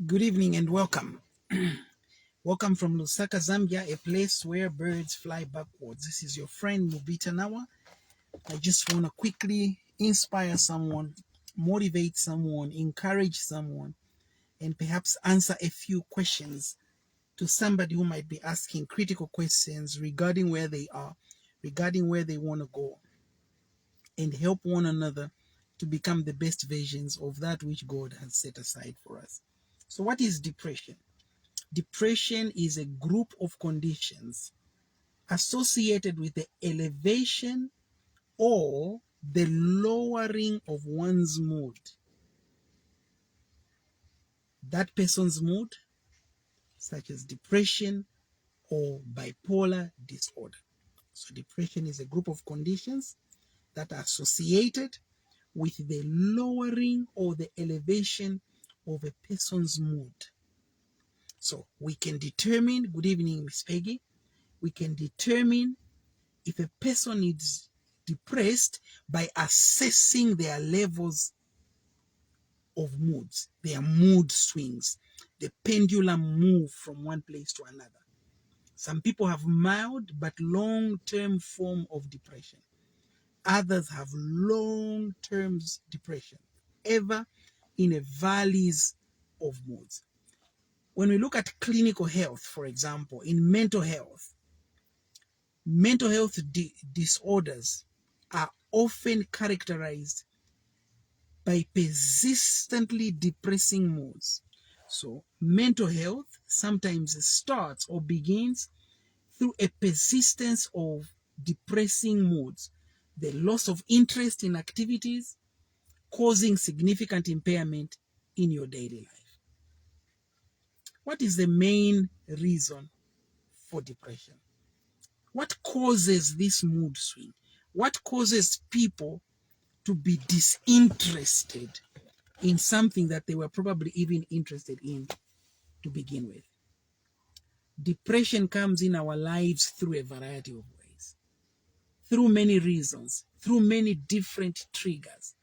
Good evening and welcome. Welcome from Lusaka, Zambia, a place where birds fly backwards. This is your friend Mubita Nawa. I just want to quickly inspire someone, motivate someone, encourage someone, and perhaps answer a few questions to somebody who might be asking critical questions regarding where they are, regarding where they want to go, and help one another to become the best versions of that which God has set aside for us. So, what is depression? Depression is a group of conditions associated with the elevation or the lowering of one's mood. That person's mood, such as depression or bipolar disorder. So depression is a group of conditions that are associated with the lowering or the elevation of a person's mood. So we can determine, good evening, Miss Peggy, we can determine if a person is depressed by assessing their levels of moods, their mood swings, the pendulum move from one place to another. Some people have mild but long-term form of depression. Others have long-term depression, ever in a valleys of moods. When we look at clinical health, for example, in mental health disorders are often characterized by persistently depressing moods. So mental health sometimes starts or begins through a persistence of depressing moods, the loss of interest in activities, causing significant impairment in your daily life. What is the main reason for depression? What causes this mood swing? What causes people to be disinterested in something that they were probably even interested in to begin with? Depression comes in our lives through a variety of ways, through many reasons, through many different triggers.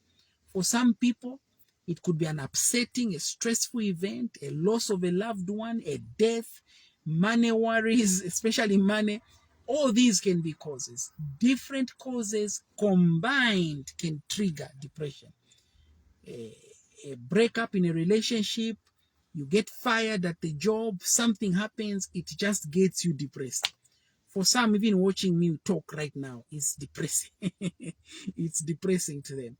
For some people, it could be an upsetting, a stressful event, a loss of a loved one, a death, money worries, especially money. All these can be causes. Different causes combined can trigger depression. A breakup in a relationship, you get fired at the job, something happens, it just gets you depressed. For some, even watching me talk right now is depressing. It's depressing to them.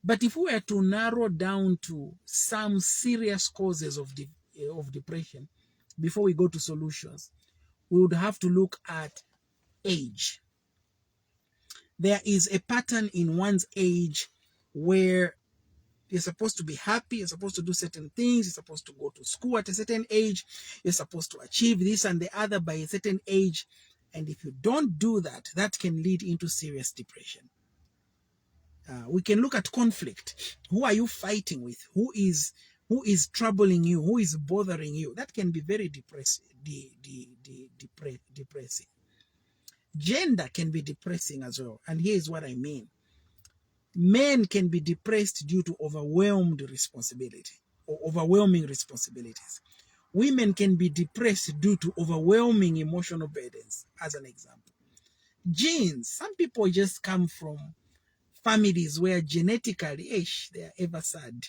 But if we were to narrow down to some serious causes of depression before we go to solutions, we would have to look at age. There is a pattern in one's age where you're supposed to be happy, you're supposed to do certain things, you're supposed to go to school at a certain age, you're supposed to achieve this and the other by a certain age. And if you don't do that, that can lead into serious depression. We can look at conflict. Who are you fighting with? Who is troubling you? Who is bothering you? That can be very depressing. Gender can be depressing as well. And here's what I mean. Men can be depressed due to overwhelmed responsibility or overwhelming responsibilities. Women can be depressed due to overwhelming emotional burdens, as an example. Genes. Some people just come from families where genetically, they are ever sad.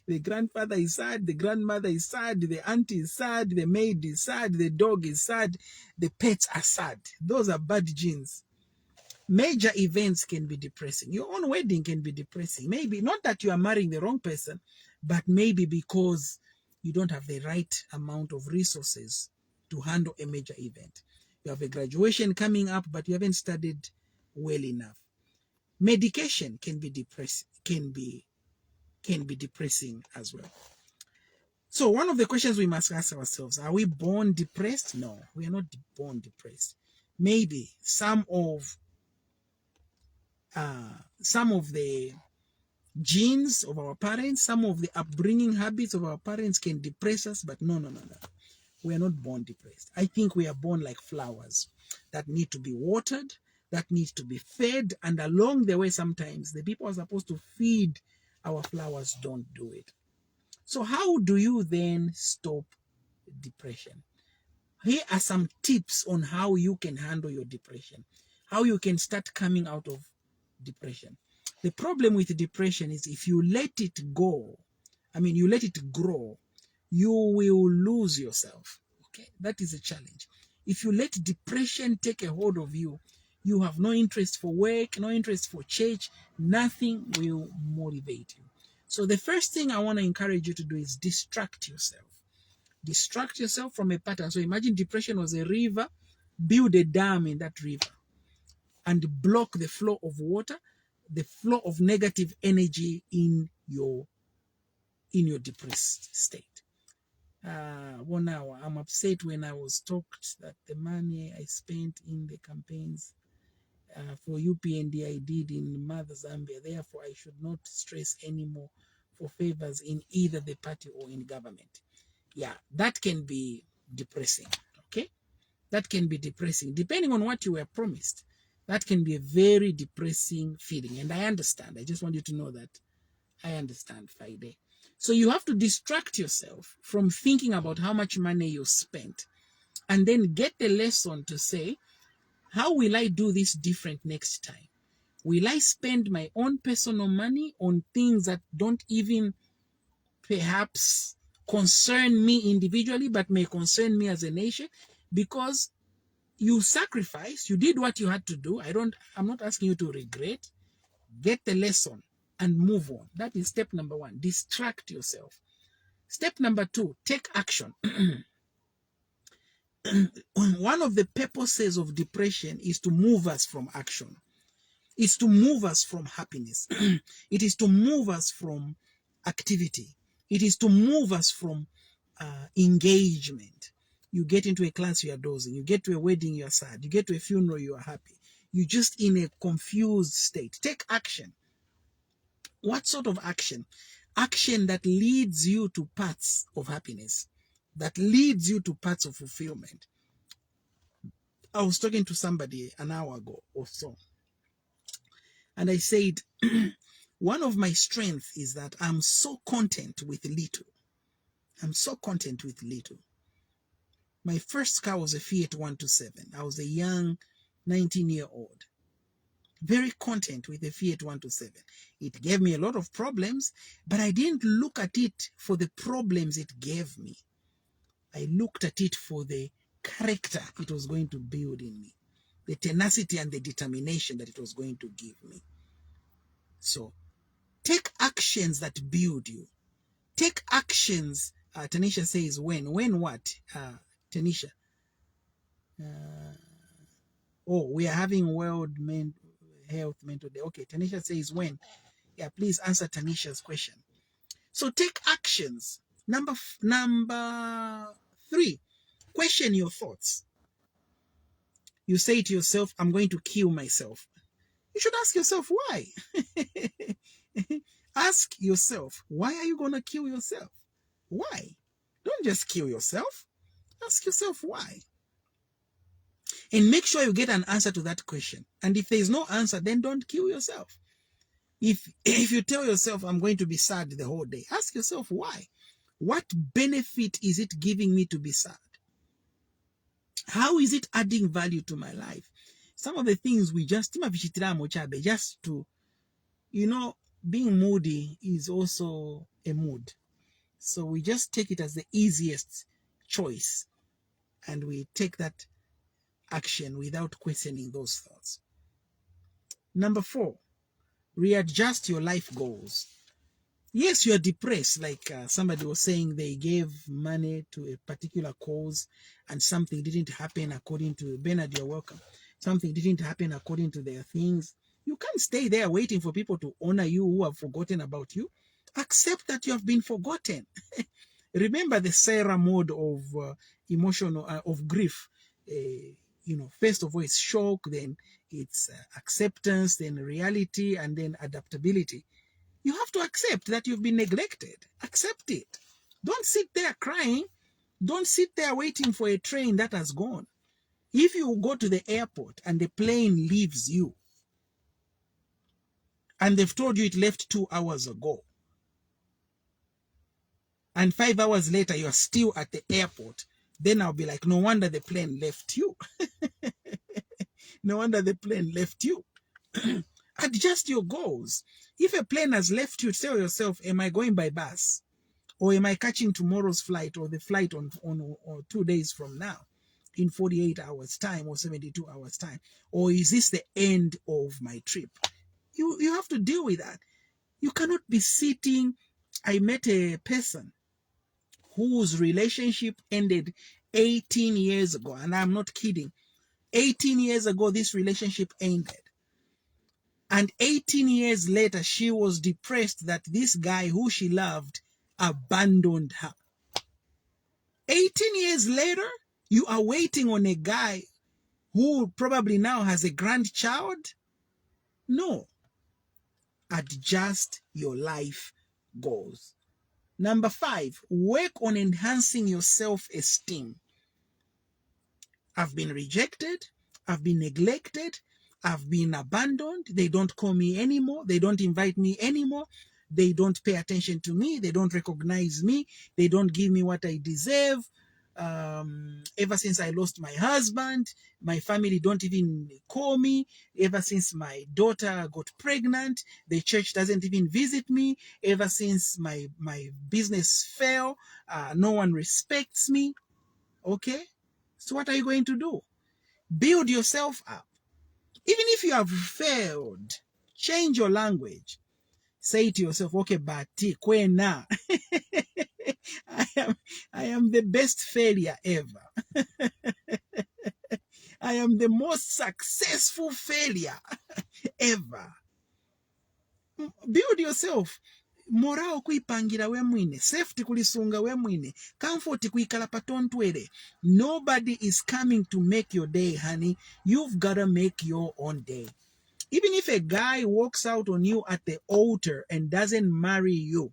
The grandfather is sad, the grandmother is sad, the auntie is sad, the maid is sad, the dog is sad, the pets are sad. Those are bad genes. Major events can be depressing. Your own wedding can be depressing. Maybe not that you are marrying the wrong person, but maybe because you don't have the right amount of resources to handle a major event. You have a graduation coming up, but you haven't studied well enough. Medication can be depressing as well. So one of the questions we must ask ourselves, are we born depressed? No, we are not born depressed. Maybe some of the genes of our parents, some of the upbringing habits of our parents can depress us, but no. We are not born depressed. I think we are born like flowers that need to be watered, that need to be fed, and along the way sometimes the people are supposed to feed our flowers don't do it. So how do you then stop depression? Here are some tips on how you can handle your depression, how you can start coming out of depression. The problem with depression is if you let it go, you let it grow, you will lose yourself. Okay, that is a challenge. If you let depression take a hold of you, you have no interest for work, no interest for church, nothing will motivate you. So the first thing I want to encourage you to do is distract yourself. Distract yourself from a pattern. So imagine depression was a river, build a dam in that river and block the flow of water, the flow of negative energy in your depressed state. One hour. I'm upset when I was talked that the money I spent in the campaigns for UPND I did in Mother Zambia. Therefore, I should not stress anymore for favors in either the party or in government. Yeah, that can be depressing. Okay, that can be depressing depending on what you were promised. That can be a very depressing feeling, and I understand. I just want you to know that I understand, Friday. So you have to distract yourself from thinking about how much money you spent, and then get the lesson to say, how will I do this different next time? Will I spend my own personal money on things that don't even perhaps concern me individually, but may concern me as a nation? Because you sacrificed, you did what you had to do. I'm not asking you to regret. Get the lesson and move on. That is step number one. Distract yourself. Step number two, take action. One of the purposes of depression is to move us from action. It's to move us from happiness. It is to move us from activity. It is to move us from engagement. You get into a class, you are dozing. You get to a wedding, you are sad. You get to a funeral, you are happy. You're just in a confused state. Take action. What sort of action? Action that leads you to paths of happiness, that leads you to paths of fulfillment. I was talking to somebody an hour ago or so, and I said, one of my strengths is that I'm so content with little. I'm so content with little. My first car was a Fiat 127. I was a young 19-year-old. Very content with the Fiat 127. It gave me a lot of problems, but I didn't look at it for the problems it gave me. I looked at it for the character it was going to build in me, the tenacity and the determination that it was going to give me. So, take actions that build you. Take actions. Tanisha says when. When what? Tanisha. We are having World Health Mental Day. Okay, Tanisha says when. Yeah, please answer Tanisha's question. So take actions. Number 3, question your thoughts. You say to yourself, I'm going to kill myself. You should ask yourself why. Ask yourself, why are you going to kill yourself? Why? Don't just kill yourself. Ask yourself why. And make sure you get an answer to that question. And if there is no answer, then don't kill yourself. If you tell yourself, I'm going to be sad the whole day, ask yourself why. What benefit is it giving me to be sad? How is it adding value to my life? Some of the things we just to, being moody is also a mood. So we just take it as the easiest choice. And we take that action without questioning those thoughts. Number 4, readjust your life goals. Yes, you are depressed, like somebody was saying they gave money to a particular cause and something didn't happen according to, Bernard, you're welcome. Something didn't happen according to their things. You can't stay there waiting for people to honor you who have forgotten about you. Accept that you have been forgotten. Remember the Sarah mode of emotional, of grief. First of all, it's shock, then it's acceptance, then reality, and then adaptability. You have to accept that you've been neglected. Accept it. Don't sit there crying. Don't sit there waiting for a train that has gone. If you go to the airport and the plane leaves you, and they've told you it left 2 hours ago, and 5 hours later you're still at the airport, then I'll be like, no wonder the plane left you. No wonder the plane left you. Adjust your goals. If a plane has left you, tell yourself, am I going by bus? Or am I catching tomorrow's flight, or the flight on 2 days from now, in 48 hours time or 72 hours time? Or is this the end of my trip? You have to deal with that. You cannot be sitting. I met a person whose relationship ended 18 years ago, and I'm not kidding. 18 years ago, this relationship ended. And 18 years later, she was depressed that this guy who she loved abandoned her. 18 years later, you are waiting on a guy who probably now has a grandchild? No. Adjust your life goals. Number 5, work on enhancing your self-esteem. I've been rejected. I've been neglected. I've been abandoned. They don't call me anymore. They don't invite me anymore. They don't pay attention to me. They don't recognize me. They don't give me what I deserve. Ever since I lost my husband, my family don't even call me. Ever since my daughter got pregnant, the church doesn't even visit me. Ever since my business fell, no one respects me. Okay? So what are you going to do? Build yourself up. Even if you have failed, change your language. Say to yourself, okay, Bati, kwena. I am the best failure ever. I am the most successful failure ever. Build yourself. Morao kuipangira we mwine, safety kulisunga we mwine, comfort kuikala patontwele. Nobody is coming to make your day, honey. You've got to make your own day. Even if a guy walks out on you at the altar and doesn't marry you,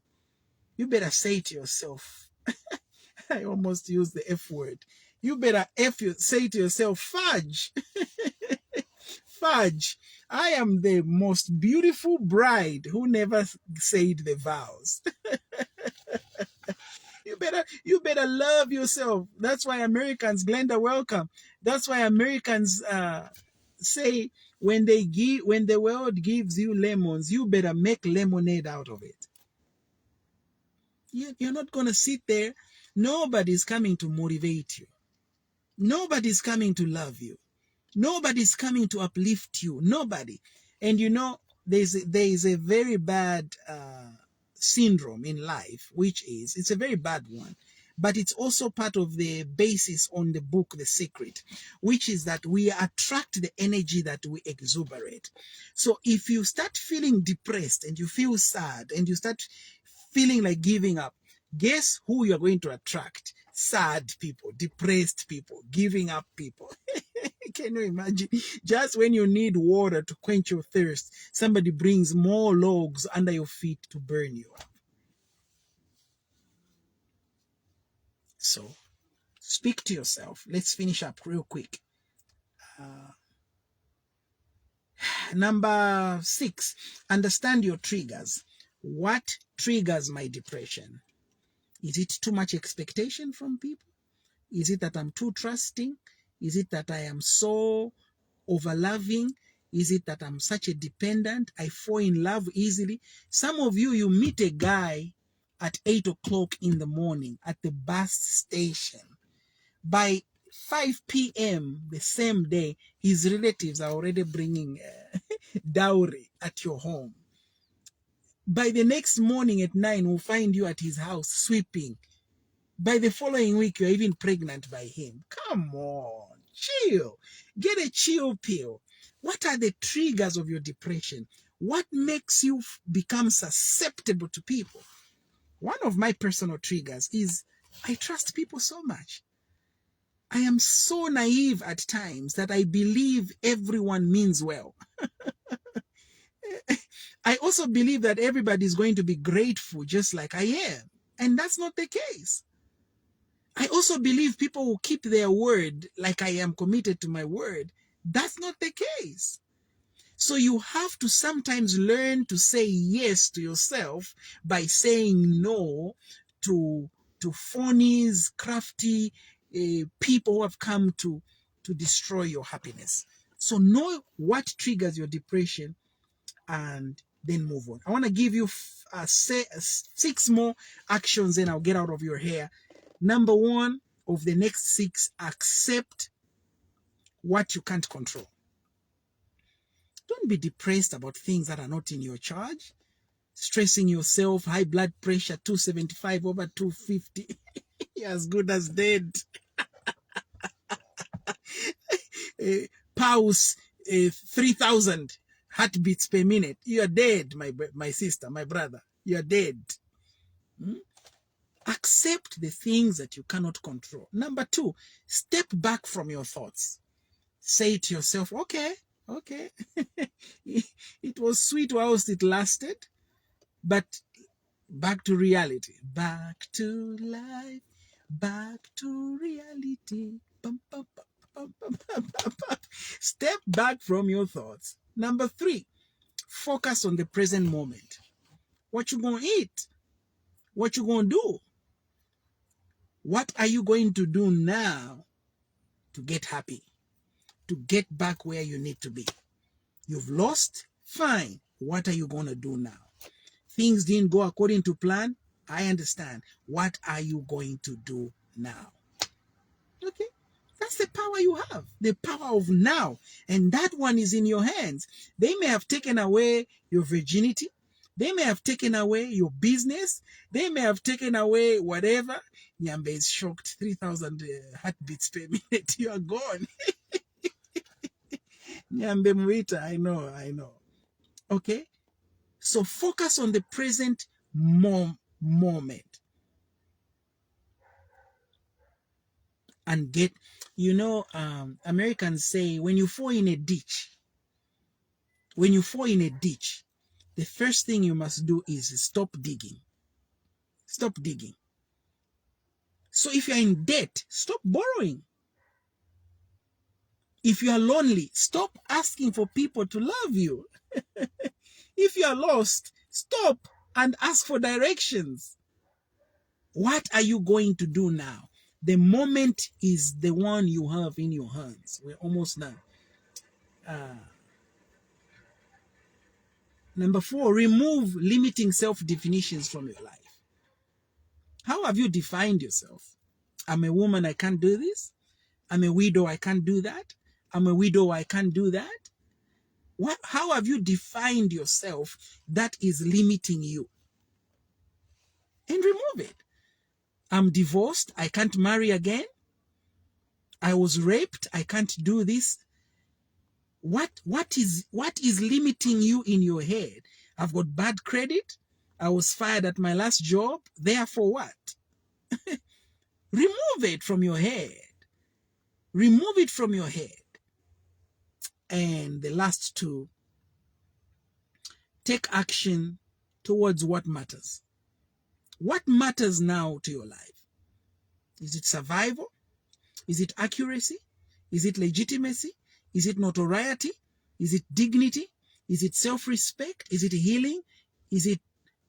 you better say to yourself, I almost used the F word. You better say to yourself, fudge. Fudge. I am the most beautiful bride who never said the vows. You better love yourself. That's why Americans, Glenda, welcome. That's why Americans say when the world gives you lemons, you better make lemonade out of it. You're not going to sit there. Nobody's coming to motivate you. Nobody's coming to love you. Nobody's coming to uplift you. Nobody. And you know, there is a very bad syndrome in life, which is, it's a very bad one, but it's also part of the basis on the book, The Secret, which is that we attract the energy that we exuberate. So if you start feeling depressed and you feel sad and you start feeling like giving up, guess who you're going to attract? Sad people, depressed people, giving up people. Can you imagine? Just when you need water to quench your thirst, somebody brings more logs under your feet to burn you up. So, speak to yourself. Let's finish up real quick. Number 6, understand your triggers. What triggers my depression? Is it too much expectation from people? Is it that I'm too trusting? Is it that I am so overloving? Is it that I'm such a dependent? I fall in love easily. Some of you meet a guy at 8 o'clock in the morning at the bus station. By 5 p.m. the same day, his relatives are already bringing dowry at your home. By the next morning at 9, we'll find you at his house sweeping. By the following week, you're even pregnant by him. Come on, chill. Get a chill pill. What are the triggers of your depression? What makes you become susceptible to people? One of my personal triggers is I trust people so much. I am so naive at times that I believe everyone means well. I also believe that everybody is going to be grateful just like I am. And that's not the case. I also believe people will keep their word like I am committed to my word. That's not the case. So you have to sometimes learn to say yes to yourself by saying no to phonies, crafty people who have come to destroy your happiness. So know what triggers your depression and then move on. I want to give you 6 more actions, and I'll get out of your hair. Number 1 of the next 6, accept what you can't control. Don't be depressed about things that are not in your charge. Stressing yourself, high blood pressure, 275 over 250. You're as good as dead. Pulse 3,000 heartbeats per minute. You are dead, my sister, my brother. You are dead. Accept the things that you cannot control. Number 2, step back from your thoughts. Say to yourself, okay, it was sweet whilst it lasted, but back to reality. Back to life. Back to reality. Bum, bum, bum, bum, bum, bum, bum, bum. Step back from your thoughts. Number 3, focus on the present moment. What you gonna eat? What you gonna do? What are you going to do now to get happy? To get back where you need to be? You've lost? Fine. What are you gonna do now? Things didn't go according to plan. I understand. What are you going to do now? Okay? That's the power you have. The power of now. And that one is in your hands. They may have taken away your virginity. They may have taken away your business. They may have taken away whatever. Nyambe is shocked. 3,000 heartbeats per minute. You are gone. Nyambe Muita. I know. Okay? So focus on the present moment. And get, Americans say, when you fall in a ditch, the first thing you must do is stop digging. Stop digging. So if you're in debt, stop borrowing. If you are lonely, stop asking for people to love you. If you are lost, stop and ask for directions. What are you going to do now? The moment is the one you have in your hands. We're almost done. Number 4, remove limiting self-definitions from your life. How have you defined yourself? I'm a woman, I can't do this. I'm a widow, I can't do that. I'm a widow, I can't do that. How have you defined yourself that is limiting you? And remove it. I'm divorced, I can't marry again. I was raped, I can't do this. What is limiting you in your head? I've got bad credit. I was fired at my last job. Therefore what? Remove it from your head. Remove it from your head. And the last 2, take action towards what matters. What matters now to your life? Is it survival? Is it accuracy? Is it legitimacy? Is it notoriety? Is it dignity? Is it self-respect? Is it healing? Is it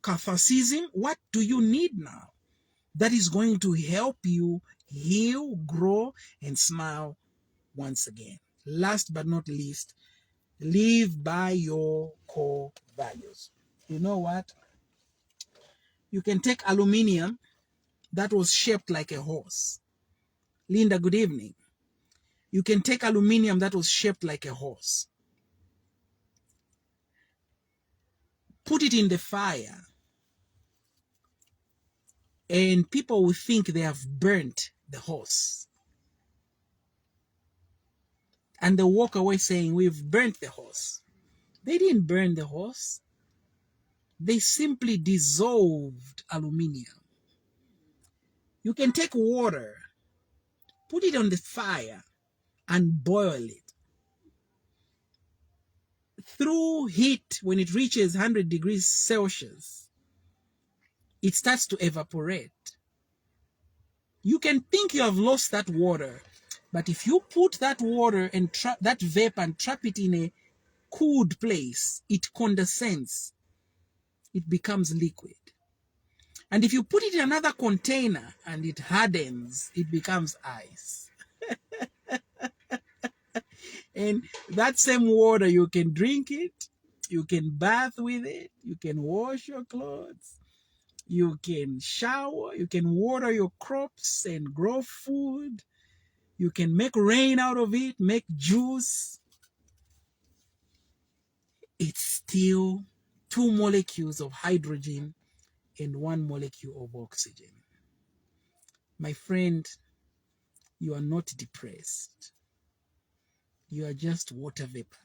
catharsis? What do you need now that is going to help you heal, grow, and smile once again? Last but not least, live by your core values. You know what? You can take aluminium that was shaped like a horse. Linda, good evening. You can take aluminium that was shaped like a horse. Put it in the fire. And people will think they have burnt the horse. And they walk away saying, we've burnt the horse. They didn't burn the horse. They simply dissolved aluminium. You can take water, put it on the fire, and boil it. Through heat, when it reaches 100 degrees Celsius, it starts to evaporate. You can think you have lost that water, but if you put that water and that vapor and trap it in a cooled place, it condensens. It becomes liquid. And if you put it in another container and it hardens, it becomes ice. And that same water, you can drink it, you can bath with it, you can wash your clothes, you can shower, you can water your crops and grow food, you can make rain out of it, make juice. It's still 2 molecules of hydrogen and 1 molecule of oxygen. My friend, you are not depressed. You are just water vapor.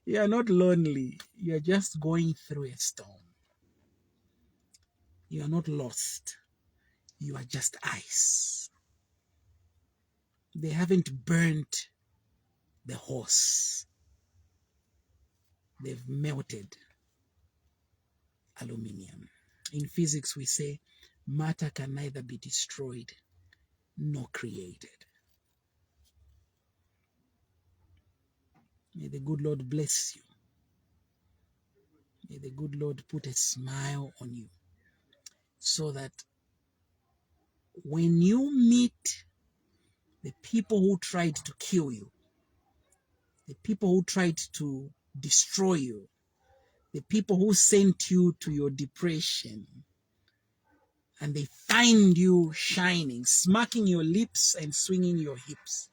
You are not lonely. You are just going through a storm. You are not lost. You are just ice. They haven't burnt the horse. They've melted aluminium. In physics, we say matter can neither be destroyed nor created. May the good Lord bless you. May the good Lord put a smile on you so that when you meet the people who tried to kill you, the people who tried to destroy you, the people who sent you to your depression, and they find you shining, smacking your lips and swinging your hips,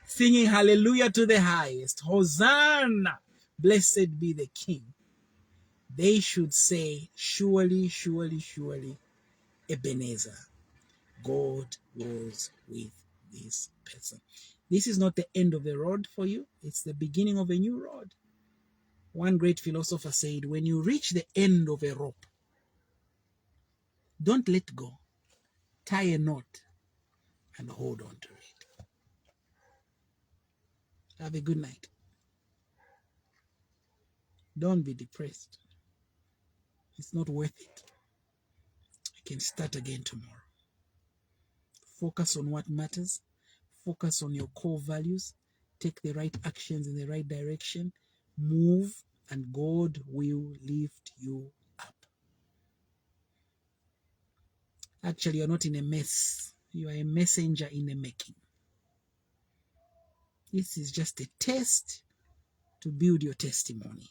singing hallelujah to the highest, Hosanna, blessed be the King. They should say, surely, surely, surely, Ebenezer, God was with this person. This is not the end of the road for you. It's the beginning of a new road. One great philosopher said, when you reach the end of a rope, don't let go. Tie a knot and hold on to it. Have a good night. Don't be depressed. It's not worth it. You can start again tomorrow. Focus on what matters. Focus on your core values. Take the right actions in the right direction. Move, and God will lift you up. Actually, you're not in a mess. You are a messenger in the making. This is just a test to build your testimony.